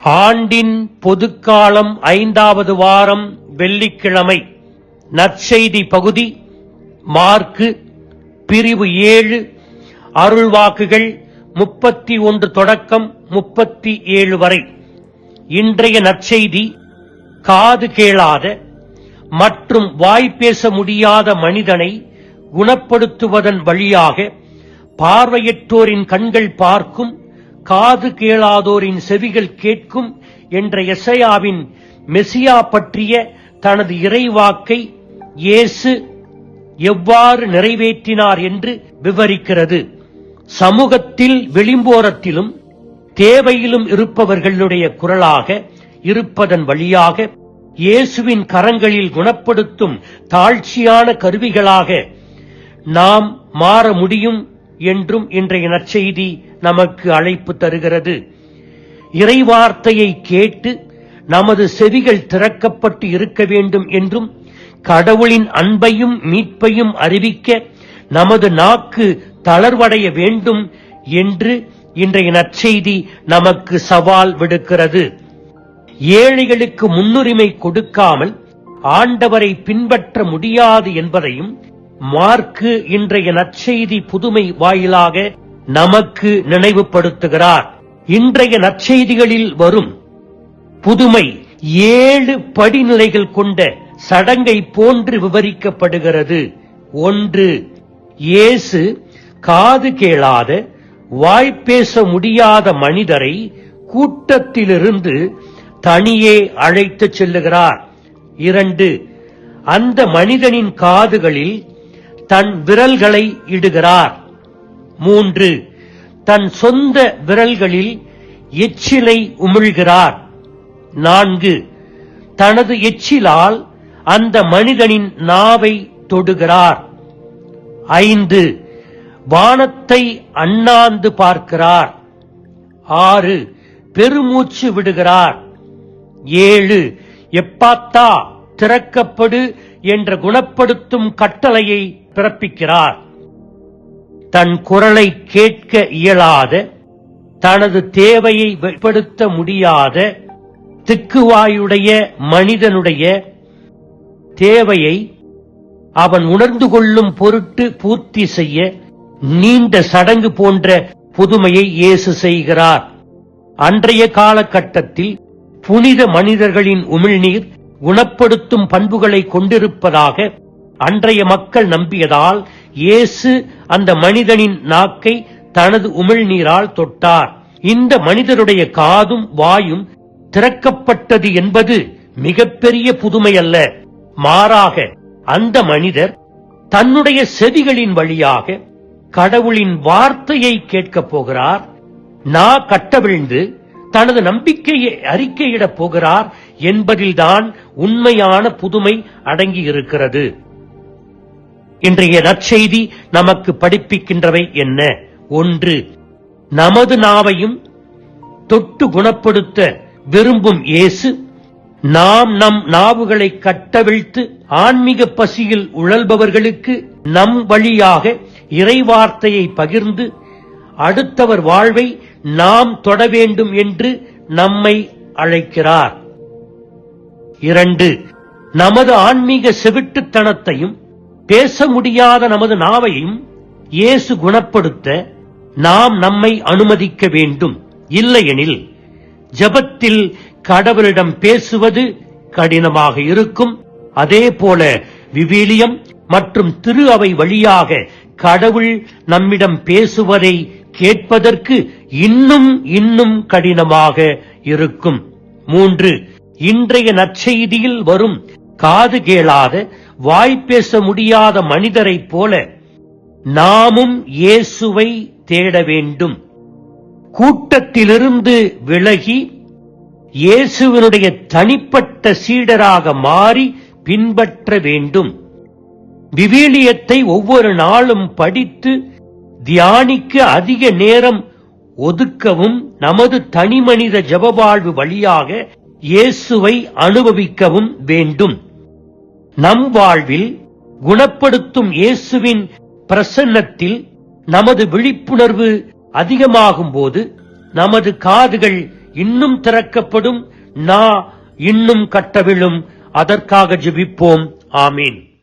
ஆண்டின் பொதுக்காலம் 5வது வாரம் வெள்ளிக்கிழமை. நற்செய்தி பகுதி மார்க்கு பிரிவு 7 அருள்வாக்குகள் 31 தொடக்கம் 37 வரை. இன்றைய நற்செய்தி காது கேளாத மற்றும் வாய்ப்பேச முடியாத மனிதனை குணப்படுத்துவதன் வழியாக பார்வையற்றோரின் கண்கள் பார்க்கும், காது கேளாதோரின் செவிகள் கேட்கும் என்ற எசையாவின் மெசியா பற்றிய தனது இறைவாக்கை இயேசு எவ்வாறு நிறைவேற்றினார் என்று விவரிக்கிறது. சமூகத்தில் விளிம்போரத்திலும் தேவையிலும் இருப்பவர்களுடைய குரலாக இருப்பதன் வழியாக இயேசுவின் கரங்களில் குணப்படுத்தும் தாழ்ச்சியான கருவிகளாக நாம் மாற முடியும் என்றும் இன்றைய நற்செய்தி நமக்கு அழைப்பு தருகிறது. இறைவார்த்தையை கேட்டு நமது செவிகள் திறக்கப்பட்டு இருக்க வேண்டும் என்றும், கடவுளின் அன்பையும் மீட்பையும் அறிவிக்க நமது நாக்கு தளர்வடைய வேண்டும் என்று இன்றைய நற்செய்தி நமக்கு சவால் விடுக்கிறது. ஏழைகளுக்கு முன்னுரிமை கொடுக்காமல் ஆண்டவரை பின்பற்ற முடியாது என்பதையும் மார்க்கு இன்றைய நற்செய்தி புதுமை வாயிலாக நமக்கு நினைவுபடுத்துகிறார். இன்றைய நற்செய்திகளில் வரும் புதுமை 7 படிநிலைகள் கொண்ட சடங்கை போன்று விவரிக்கப்படுகிறது. 1. இயேசு காது கேளாத வாய்ப்பேச முடியாத மனிதரை கூட்டத்திலிருந்து தனியே அழைத்துச் செல்லுகிறார். 2. அந்த மனிதனின் காதுகளில் தன் விரல்களை இடுகிறார். 3. தன் சொந்த விரல்களில் எச்சிலை உமிழ்கிறார். 4. தனது எச்சிலால் அந்த மனிதனின் நாவை தொடுகிறார். 5. வானத்தை அண்ணாந்து பார்க்கிறார். 6. பெருமூச்சு விடுகிறார். 7. எப்பாத்தா திறக்கப்படு என்ற குணப்படுத்தும் கட்டளையை பிறப்பிக்கிறார். தன் குரலை கேட்க இயலாத, தனது தேவையை வெளிப்படுத்த முடியாத திக்குவாயுடைய மனிதனுடைய தேவையை அவன் உணர்ந்து கொள்ளும் பொருட்டு பூர்த்தி செய்ய நீண்ட சடங்கு போன்ற புதுமையை இயேசு செய்கிறார். அன்றைய காலகட்டத்தில் புனித மனிதர்களின் உமிழ்நீர் குணப்படுத்தும் பண்புகளை கொண்டிருப்பதாக அன்றைய மக்கள் நம்பியதால் இயேசு அந்த மனிதனின் நாக்கை தனது உமிழ்நீரால் தொட்டார். இந்த மனிதருடைய காதும் வாயும் திறக்கப்பட்டது என்பது மிகப்பெரிய புதுமை அல்ல. மாறாக அந்த மனிதர் தன்னுடைய செவிகளின் வழியாக கடவுளின் வார்த்தையை கேட்கப் போகிறார். நா கட்டவிழ்ந்து தனது நம்பிக்கையை அறிக்கையிடப் போகிறார் என்பதில்தான் உண்மையான புதுமை அடங்கியிருக்கிறது. இன்றைய நற்செய்தி நமக்கு படிப்பிக்கின்றவை என்ன? 1. நமது நாவையும் தொட்டு குணப்படுத்த விரும்பும் இயேசு நாம் நம் நாவுகளை கட்டவிழ்த்து ஆன்மீக பசியில் உழல்பவர்களுக்கு நம் வழியாக இறைவார்த்தையை பகிர்ந்து அடுத்தவர் வாழ்வை நாம் தொட வேண்டும் என்று நம்மை அழைக்கிறார். 2. நமது ஆன்மீக செவிட்டுத்தனத்தையும் பேச முடியாத நமது நாவையும் இயேசு குணப்படுத்த நாம் நம்மை அனுமதிக்க வேண்டும். இல்லையெனில் ஜெபத்தில் கடவுளிடம் பேசுவது கடினமாக இருக்கும். அதேபோல விவிலியம் மற்றும் திரு அவை வழியாக கடவுள் நம்மிடம் பேசுவதை கேட்பதற்கு இன்னும் கடினமாக இருக்கும். 3. இன்றைய நற்செய்தியில் வரும் காது கேளாத வாய்ப்பேச முடியாத மனிதரைப் போல நாமும் இயேசுவை தேட வேண்டும். கூட்டத்திலிருந்து விலகி இயேசுவினுடைய தனிப்பட்ட சீடராக மாறி பின்பற்ற வேண்டும். விவிலியத்தை ஒவ்வொரு நாளும் படித்து தியானிக்க அதிக நேரம் ஒதுக்கவும், நமது தனிமனித ஜெபவாழ்வு வழியாக இயேசுவை அனுபவிக்கவும் வேண்டும். நம் வாழ்வில் குணப்படுத்தும் இயேசுவின் பிரசன்னத்தில் நமது விழிப்புணர்வு அதிகமாகும் போது நமது காதுகள் இன்னும் திறக்கப்படும், நா இன்னும் கட்டவிழும். அதற்காக ஜெபிப்போம். ஆமீன்.